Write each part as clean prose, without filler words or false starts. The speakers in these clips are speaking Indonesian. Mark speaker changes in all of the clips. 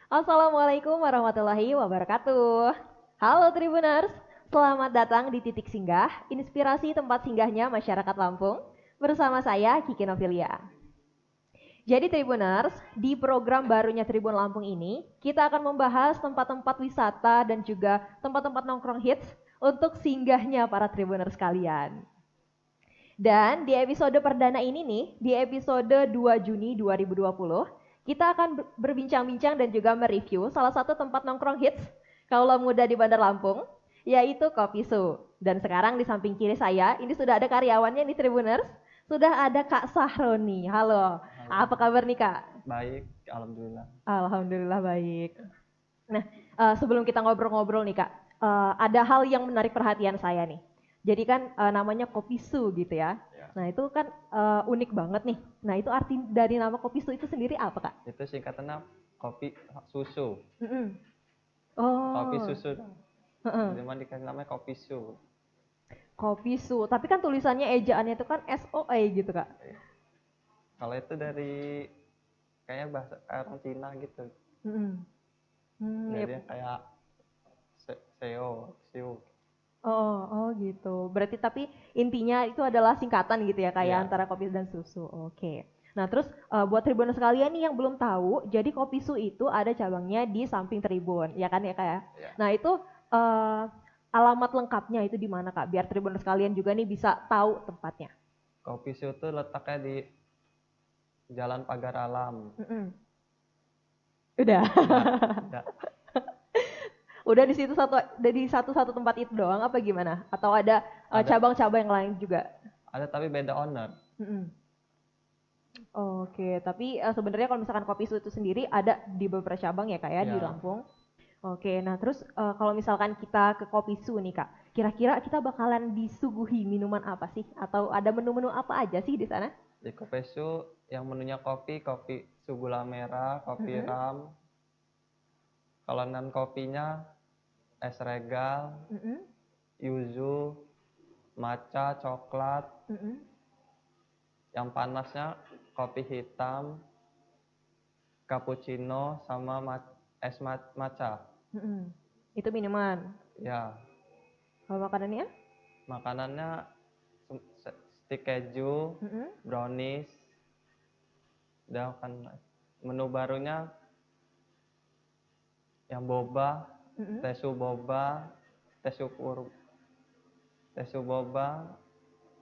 Speaker 1: Assalamualaikum warahmatullahi wabarakatuh. Halo Tribuners, selamat datang di Titik Singgah, inspirasi tempat singgahnya masyarakat Lampung. Bersama saya Kiki Novilia. Jadi Tribuners, di program barunya Tribun Lampung ini, kita akan membahas tempat-tempat wisata dan juga tempat-tempat nongkrong hits untuk singgahnya para Tribuners sekalian. Dan di episode perdana ini nih, di episode 2 Juni 2020, kita akan berbincang-bincang dan juga mereview salah satu tempat nongkrong hits kaula muda di Bandar Lampung, yaitu Kopi Su. Dan sekarang di samping kiri saya, ini sudah ada karyawannya nih Tribuners, sudah ada Kak Sahroni. Halo, apa kabar nih Kak?
Speaker 2: Baik, alhamdulillah.
Speaker 1: Alhamdulillah baik. Nah, sebelum kita ngobrol-ngobrol nih Kak, ada hal yang menarik perhatian saya nih. Jadi kan namanya Kopi Su gitu ya.
Speaker 2: Ya.
Speaker 1: Nah itu kan unik banget nih. Nah itu arti dari nama Kopi Su itu sendiri apa Kak?
Speaker 2: Itu singkatannya kopi susu.
Speaker 1: Mm-mm.
Speaker 2: Kopi
Speaker 1: Oh,
Speaker 2: susu.
Speaker 1: heeh.
Speaker 2: Cuman dikasih namanya kopi su.
Speaker 1: Kopi Su. Tapi kan tulisannya ejaannya itu kan SOE gitu Kak.
Speaker 2: Kalau itu dari kayaknya bahasa orang Cina gitu.
Speaker 1: Mm-mm.
Speaker 2: Jadi
Speaker 1: Yep.
Speaker 2: kayak seo, siu.
Speaker 1: Oh, oh gitu. Berarti tapi intinya itu adalah singkatan gitu ya kayak
Speaker 2: Iya.
Speaker 1: antara kopi dan susu. Oke. Nah, terus buat Tribuners sekalian nih yang belum tahu, jadi Kopi Su itu ada cabangnya di samping Tribun, ya kan ya Kak ya?
Speaker 2: Iya.
Speaker 1: Nah, itu uh, alamat lengkapnya itu di mana Kak? Biar Tribuners sekalian juga nih bisa tahu tempatnya.
Speaker 2: Kopi su itu letaknya di Jalan Pagar Alam.
Speaker 1: Mm-mm. Udah.
Speaker 2: Udah.
Speaker 1: Udah di situ di satu-satu tempat itu doang apa gimana? Atau ada
Speaker 2: Ada
Speaker 1: cabang-cabang yang lain juga?
Speaker 2: ada tapi beda owner.
Speaker 1: Mm-mm. Oke, tapi sebenarnya kalau misalkan Kopi Su itu sendiri ada di beberapa cabang ya Kak ya di
Speaker 2: Ya.
Speaker 1: Lampung. Oke, nah terus kalau misalkan kita ke Kopi Su nih Kak, kira-kira kita bakalan disuguhi minuman apa sih? Atau ada menu-menu apa aja sih di sana?
Speaker 2: Di kopi su yang menunya kopi su gula merah, kopi
Speaker 1: Mm-mm,
Speaker 2: ram. Kalau non kopinya es regal,
Speaker 1: mm-mm,
Speaker 2: yuzu, matcha, coklat.
Speaker 1: mm-mm,
Speaker 2: Yang panasnya kopi hitam, cappuccino, sama es matcha.
Speaker 1: mm-mm. Itu minuman.
Speaker 2: Ya,
Speaker 1: Kalau makanannya?
Speaker 2: makanannya stik keju,
Speaker 1: Mm-mm,
Speaker 2: brownies, dan kan menu barunya yang boba,
Speaker 1: mm-mm,
Speaker 2: tesu boba, tesu kur, tesu boba,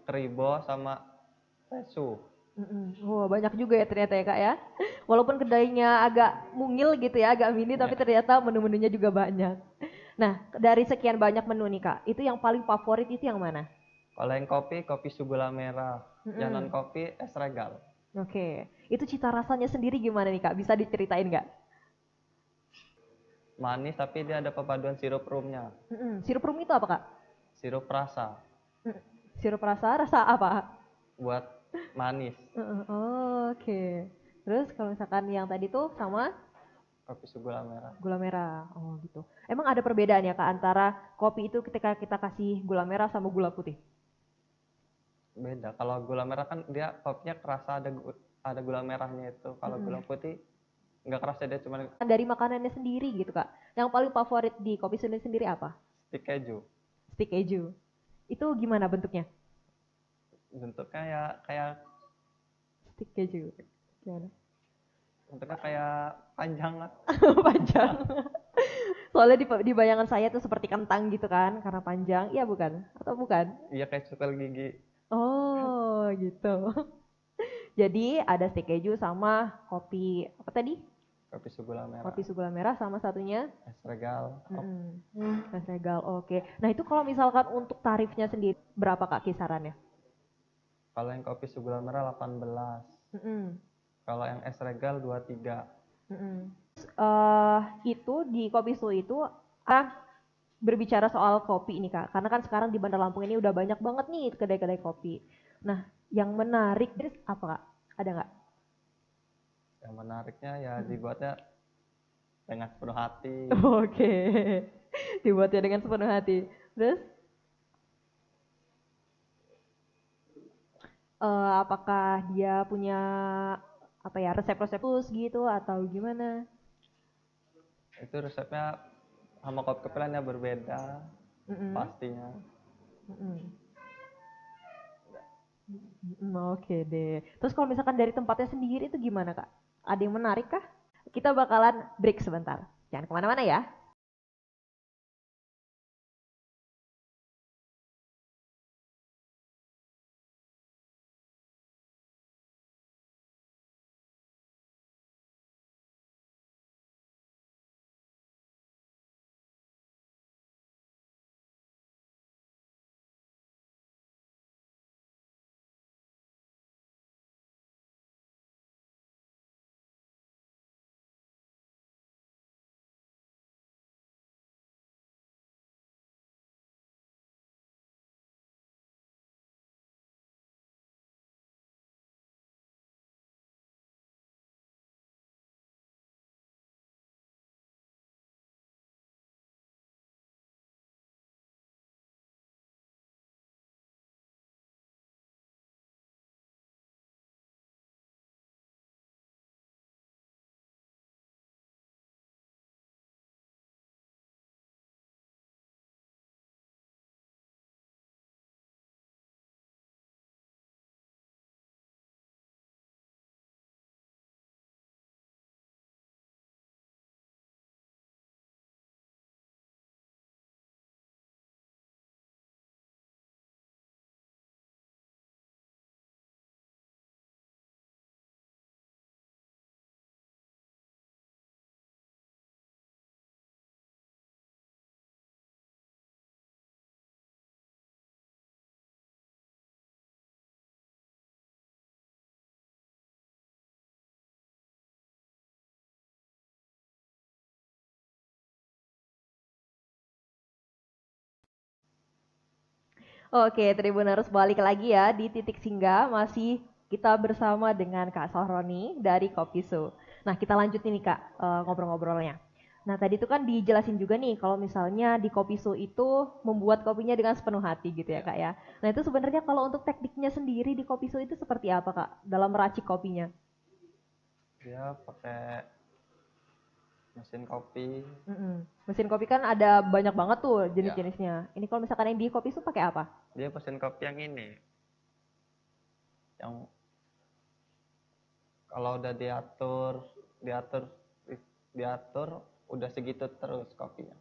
Speaker 2: kribo sama tesu.
Speaker 1: mm-mm. Wah, banyak juga ya ternyata ya Kak ya. Walaupun kedainya agak mungil gitu ya, agak mini, tapi
Speaker 2: Ya.
Speaker 1: ternyata menu-menunya juga banyak. Nah, dari sekian banyak menu nih Kak, itu yang paling favorit itu yang mana?
Speaker 2: Kalau yang kopi su gula merah. Yang non
Speaker 1: Mm-mm.
Speaker 2: kopi es regal.
Speaker 1: Oke, itu cita rasanya sendiri gimana nih Kak? Bisa diceritain nggak?
Speaker 2: Manis tapi dia ada perpaduan sirup rumnya.
Speaker 1: Sirup rum itu apa Kak?
Speaker 2: Sirup rasa
Speaker 1: Mm, Sirup rasa apa?
Speaker 2: buat manis.
Speaker 1: Oke. Terus kalau misalkan yang tadi tuh sama
Speaker 2: Kopi su gula merah.
Speaker 1: gula merah. Oh gitu. Emang ada perbedaan ya Kak antara kopi itu ketika kita kasih gula merah sama gula putih?
Speaker 2: Beda. Kalau gula merah kan dia kopinya kerasa ada gula merahnya itu. Kalau gula
Speaker 1: Mm-mm.
Speaker 2: putih nggak kerasa, dia cuma
Speaker 1: Dari makanannya sendiri gitu Kak. Yang paling favorit di kopi Sunda sendiri apa?
Speaker 2: stik keju.
Speaker 1: Stick keju. Itu gimana bentuknya?
Speaker 2: Bentuknya ya kayak
Speaker 1: Stick keju. Gimana?
Speaker 2: bentuknya kayak panjang lah.
Speaker 1: Panjang. Soalnya di bayangan saya tuh seperti kentang gitu kan, karena panjang. Iya bukan? Atau bukan?
Speaker 2: Iya kayak cukel gigi.
Speaker 1: Oh gitu. Jadi ada steak keju sama kopi apa tadi?
Speaker 2: Kopi su gula merah.
Speaker 1: Kopi gula merah sama satunya
Speaker 2: Es regal.
Speaker 1: es regal. Oke. Nah itu kalau misalkan untuk tarifnya sendiri berapa Kak kisarannya?
Speaker 2: Kalau yang kopi su gula merah 18.
Speaker 1: Mm-mm.
Speaker 2: Kalau yang es regal 23.
Speaker 1: Mm-mm. Itu di Kopi Su itu berbicara soal kopi ini Kak, karena kan sekarang di Bandar Lampung ini udah banyak banget nih kedai-kedai kopi. Nah, yang menarik apa Kak? Ada nggak?
Speaker 2: Yang menariknya ya
Speaker 1: Mm-mm.
Speaker 2: dibuatnya dengan sepenuh hati.
Speaker 1: Oke, dibuatnya dengan sepenuh hati. Terus, apakah dia punya apa ya resep-resep khusus gitu atau gimana?
Speaker 2: Itu resepnya sama kopi lainnya berbeda
Speaker 1: Mm-mm.
Speaker 2: pastinya.
Speaker 1: Mm-mm. Oke deh. Terus kalau misalkan dari tempatnya sendiri itu gimana Kak? Ada yang menarik kah? Kita bakalan break sebentar. Jangan kemana-mana ya. Oke, Tribuners balik lagi ya di titik singgah, masih kita bersama dengan Kak Sahroni dari Kopisu. Nah, kita lanjut nih Kak, ngobrol-ngobrolnya. Nah, tadi itu kan dijelasin juga nih kalau misalnya di Kopisu itu membuat kopinya dengan sepenuh hati gitu ya Kak ya. Nah, itu sebenarnya kalau untuk tekniknya sendiri di Kopisu itu seperti apa Kak dalam meracik kopinya?
Speaker 2: Dia pakai mesin kopi.
Speaker 1: Mesin kopi kan ada banyak banget tuh
Speaker 2: Ya,
Speaker 1: jenis-jenisnya. Ini kalau misalkan yang di Kopisu pakai apa?
Speaker 2: dia mesin kopi yang ini, yang kalau udah diatur diatur udah segitu terus kopinya.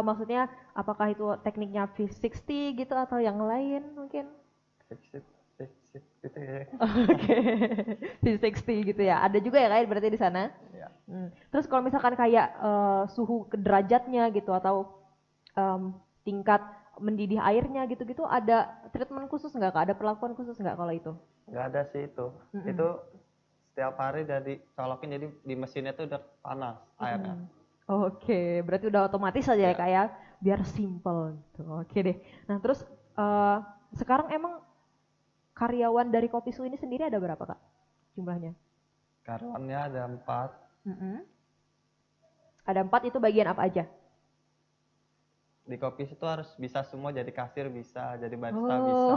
Speaker 1: Maksudnya apakah itu tekniknya V60 gitu atau yang lain mungkin?
Speaker 2: Fix it, fix it, gitu ya.
Speaker 1: Oke, V60 gitu ya. Ada juga ya kayak berarti di sana.
Speaker 2: Ya.
Speaker 1: Terus kalau misalkan kayak suhu derajatnya gitu atau tingkat mendidih airnya gitu-gitu ada treatment khusus nggak Kak? Ada perlakuan khusus nggak kalau itu?
Speaker 2: Nggak ada sih itu. Itu setiap hari dari colokin, jadi di mesinnya tuh udah panas airnya.
Speaker 1: Oke, berarti udah otomatis aja ya
Speaker 2: Ya.
Speaker 1: Kak ya, biar simple gitu. Oke deh. Nah terus sekarang emang karyawan dari Kopisu ini sendiri ada berapa Kak jumlahnya?
Speaker 2: Karyawannya ada 4.
Speaker 1: Ada 4, itu bagian apa aja?
Speaker 2: Di kopi itu harus bisa semua, jadi kasir bisa, jadi barista
Speaker 1: Oh,
Speaker 2: bisa.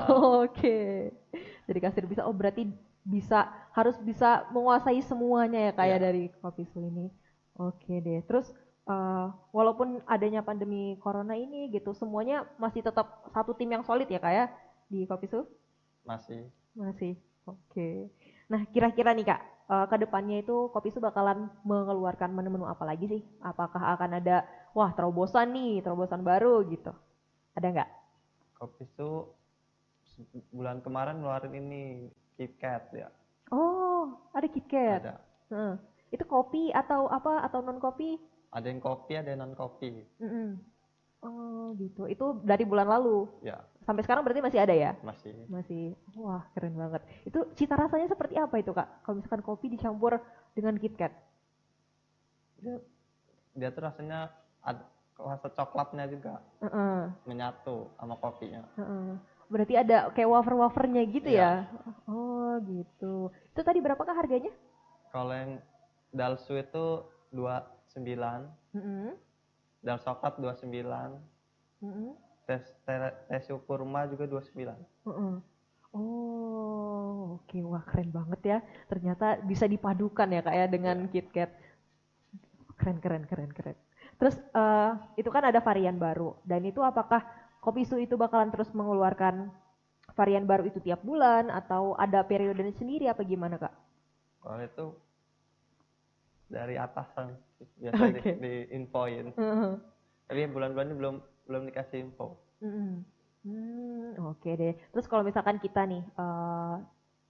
Speaker 1: oke. Jadi kasir bisa. Oh, berarti harus bisa menguasai semuanya ya kayak
Speaker 2: Ya.
Speaker 1: dari Kopisu ini. Oke deh. Terus walaupun adanya pandemi corona ini gitu, semuanya masih tetap satu tim yang solid ya kayak di Kopisu?
Speaker 2: Masih.
Speaker 1: Masih. Oke. Nah, kira-kira nih Kak, ke depannya itu Kopisu bakalan mengeluarkan menu-menu apa lagi sih? Apakah akan ada, wah terobosan nih, terobosan baru gitu? Ada nggak?
Speaker 2: Kopi itu bulan kemarin ngeluarin ini KitKat ya.
Speaker 1: Oh, ada KitKat.
Speaker 2: Ada.
Speaker 1: Heeh. Itu kopi atau apa? Atau non kopi?
Speaker 2: Ada yang kopi, ada yang non kopi.
Speaker 1: Oh, gitu. Itu dari bulan lalu.
Speaker 2: Ya,
Speaker 1: Sampai sekarang berarti masih ada ya?
Speaker 2: masih.
Speaker 1: Masih. Wah, keren banget. Itu cita rasanya seperti apa itu, Kak? Kalau misalkan kopi dicampur dengan KitKat?
Speaker 2: Dia tuh rasanya ada rasa coklatnya juga
Speaker 1: Heeh.
Speaker 2: menyatu sama kopinya.
Speaker 1: Heeh. Berarti ada kayak wafer-wafernya gitu
Speaker 2: Iya.
Speaker 1: ya? Oh, gitu. Itu tadi berapakah harganya?
Speaker 2: Kalau yang dalsu itu 29,
Speaker 1: Heeh.
Speaker 2: dal coklat 29,
Speaker 1: Heeh.
Speaker 2: tes kurma juga 29.
Speaker 1: Heeh. Oh, oke. Wah, keren banget ya. Ternyata bisa dipadukan ya, Kak ya, dengan
Speaker 2: Ya.
Speaker 1: KitKat. Keren, keren, keren, keren. Terus itu kan ada varian baru, dan itu apakah Kopisu itu bakalan terus mengeluarkan varian baru itu tiap bulan atau ada periodenya sendiri apa gimana Kak?
Speaker 2: Kalau itu dari atasan biasanya
Speaker 1: Oke.
Speaker 2: diinfoin. Tapi bulan-bulan ini belum dikasih info.
Speaker 1: Oke deh. Terus kalau misalkan kita nih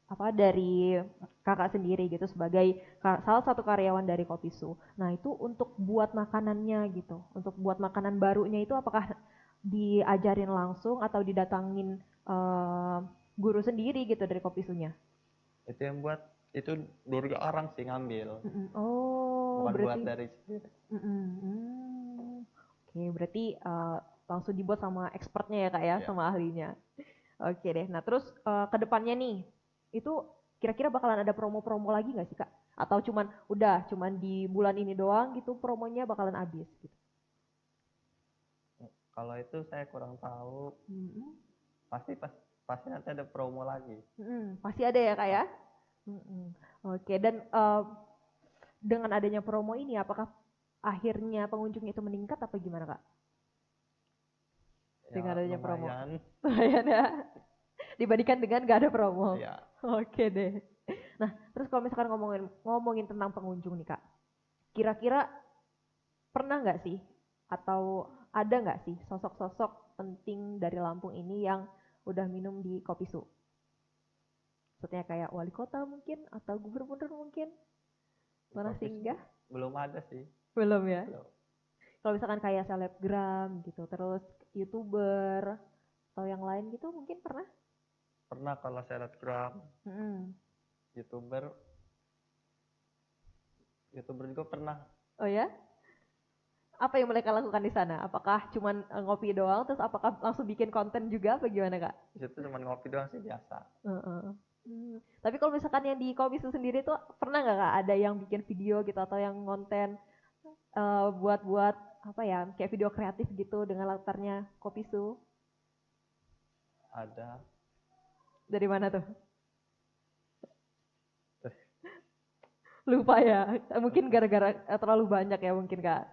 Speaker 1: apa dari kakak sendiri gitu sebagai salah satu karyawan dari Kopisu. Nah itu untuk buat makanannya gitu, untuk buat makanan barunya itu apakah diajarin langsung atau didatangin guru sendiri gitu dari Kopisunya?
Speaker 2: Itu yang buat itu dari orang sih ngambil,
Speaker 1: Oh
Speaker 2: bukan buat
Speaker 1: berarti.
Speaker 2: dari sendiri.
Speaker 1: Oke berarti langsung dibuat sama expertnya ya kak ya,
Speaker 2: Iya.
Speaker 1: sama ahlinya. Oke deh. Nah terus kedepannya nih itu kira-kira bakalan ada promo-promo lagi nggak sih kak? Atau cuman di bulan ini doang gitu promonya bakalan habis gitu?
Speaker 2: Kalau itu saya kurang tahu.
Speaker 1: Mm-mm.
Speaker 2: Pasti nanti ada promo lagi.
Speaker 1: Pasti ada ya kak ya? Oke dan dengan adanya promo ini apakah akhirnya pengunjung itu meningkat apa gimana kak? Dengan
Speaker 2: Ya
Speaker 1: adanya promo.
Speaker 2: lumayan.
Speaker 1: Lumayan ya. Dibandingkan dengan gak ada promo.
Speaker 2: Ya.
Speaker 1: Oke deh. Nah, terus kalau misalkan ngomongin tentang pengunjung nih Kak, kira-kira pernah nggak sih atau ada nggak sih sosok-sosok penting dari Lampung ini yang udah minum di Kopisu? Maksudnya kayak wali kota mungkin atau gubernur mungkin? Pernah
Speaker 2: Tapi
Speaker 1: singgah?
Speaker 2: belum ada sih.
Speaker 1: Belum ya?
Speaker 2: Belum.
Speaker 1: Kalau misalkan kayak selebgram gitu, terus YouTuber atau yang lain gitu mungkin pernah?
Speaker 2: Pernah kalau selebgram, YouTuber juga pernah.
Speaker 1: Oh ya? Apa yang mereka lakukan di sana? Apakah cuman ngopi doang, terus apakah langsung bikin konten juga apa gimana kak?
Speaker 2: Di situ cuma ngopi doang sih biasa.
Speaker 1: Tapi kalau misalkan yang di Kopisu sendiri tuh pernah nggak kak ada yang bikin video gitu atau yang konten buat apa ya kayak video kreatif gitu dengan latarnya Kopisu?
Speaker 2: Ada.
Speaker 1: Dari mana tuh? Lupa ya, mungkin gara-gara terlalu banyak ya mungkin kak.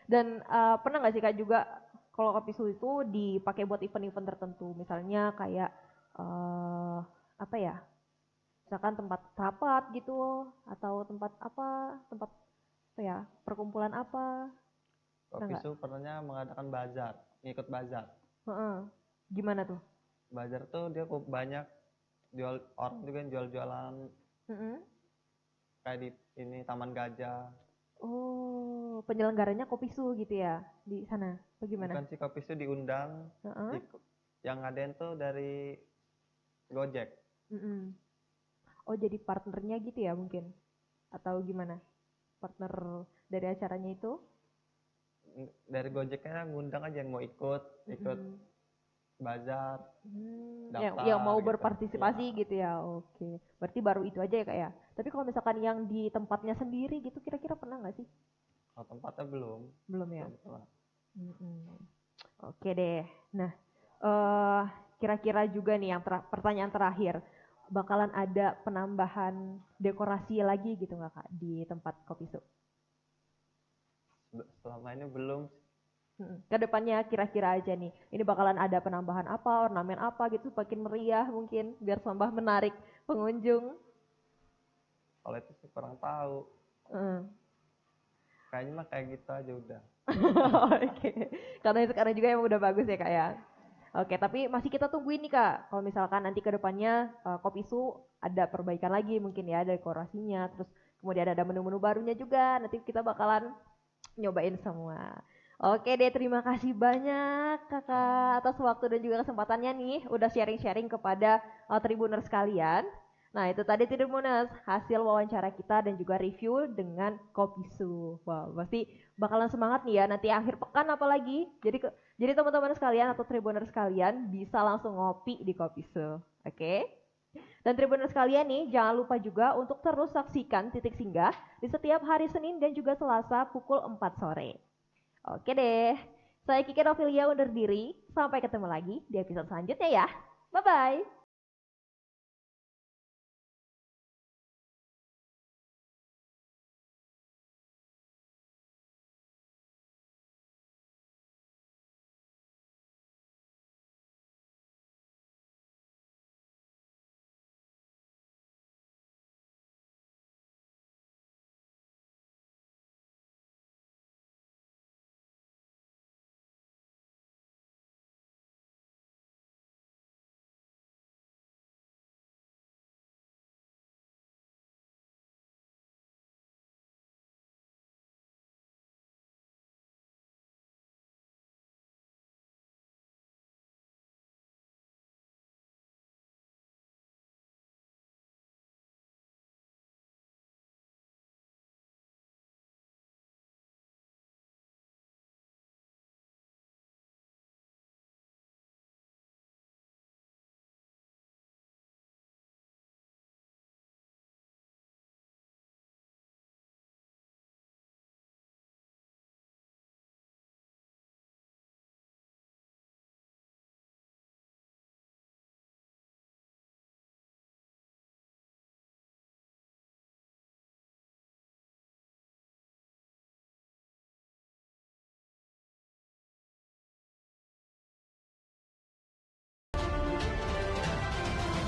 Speaker 1: Dan pernah nggak sih kak juga kalau Kopisu itu dipakai buat event-event tertentu, misalnya kayak apa ya, misalkan tempat rapat gitu atau tempat apa ya, perkumpulan apa?
Speaker 2: Kopisu pernahnya mengadakan bazar, ngikut bazar.
Speaker 1: Gimana tuh?
Speaker 2: Bazar tuh dia banyak jual orang juga yang jual-jualan kayak di ini Taman Gajah.
Speaker 1: Oh, penyelenggaranya Kopisu gitu ya di sana? Bagaimana?
Speaker 2: Bukan sih, Kopisu diundang, yang ngadain tuh dari Gojek.
Speaker 1: Oh jadi partnernya gitu ya mungkin? Atau gimana? Partner dari acaranya itu?
Speaker 2: Dari Gojeknya ngundang aja yang mau ikut bazar,
Speaker 1: yang mau
Speaker 2: gitu.
Speaker 1: berpartisipasi ya. Gitu ya. Oke, berarti baru itu aja ya kak ya. Tapi kalau misalkan yang di tempatnya sendiri gitu kira-kira pernah nggak sih?
Speaker 2: Kalau tempatnya belum
Speaker 1: ya.
Speaker 2: Belum.
Speaker 1: Oke deh. Nah, kira-kira juga nih yang pertanyaan terakhir, bakalan ada penambahan dekorasi lagi gitu nggak kak di tempat Kopisu?
Speaker 2: Selama ini belum.
Speaker 1: Kedepannya kira-kira aja nih, ini bakalan ada penambahan apa, ornamen apa gitu, makin meriah mungkin, biar tambah menarik pengunjung.
Speaker 2: Kalau itu sih kurang tahu. Kayaknya mah kayak gitu aja udah.
Speaker 1: Oke, karena itu karena juga emang udah bagus ya kak ya. Oke, tapi masih kita tungguin nih kak. Kalau misalkan nanti kedepannya Kopisu ada perbaikan lagi mungkin ya dekorasinya, terus kemudian ada menu-menu barunya juga. Nanti kita bakalan nyobain semua. Oke deh, terima kasih banyak kakak atas waktu dan juga kesempatannya nih, udah sharing-sharing kepada Tribuners sekalian. Nah itu tadi Tribuners, hasil wawancara kita dan juga review dengan Kopisu. Wow, pasti bakalan semangat nih ya nanti akhir pekan apalagi. Jadi teman-teman sekalian atau Tribuners sekalian bisa langsung ngopi di Kopisu. Oke? Dan Tribuners sekalian nih, jangan lupa juga untuk terus saksikan Titik Singgah di setiap hari Senin dan juga Selasa pukul 4 sore. Oke deh, saya Kiki Novilia undur diri. Sampai ketemu lagi di episode selanjutnya ya. Bye-bye.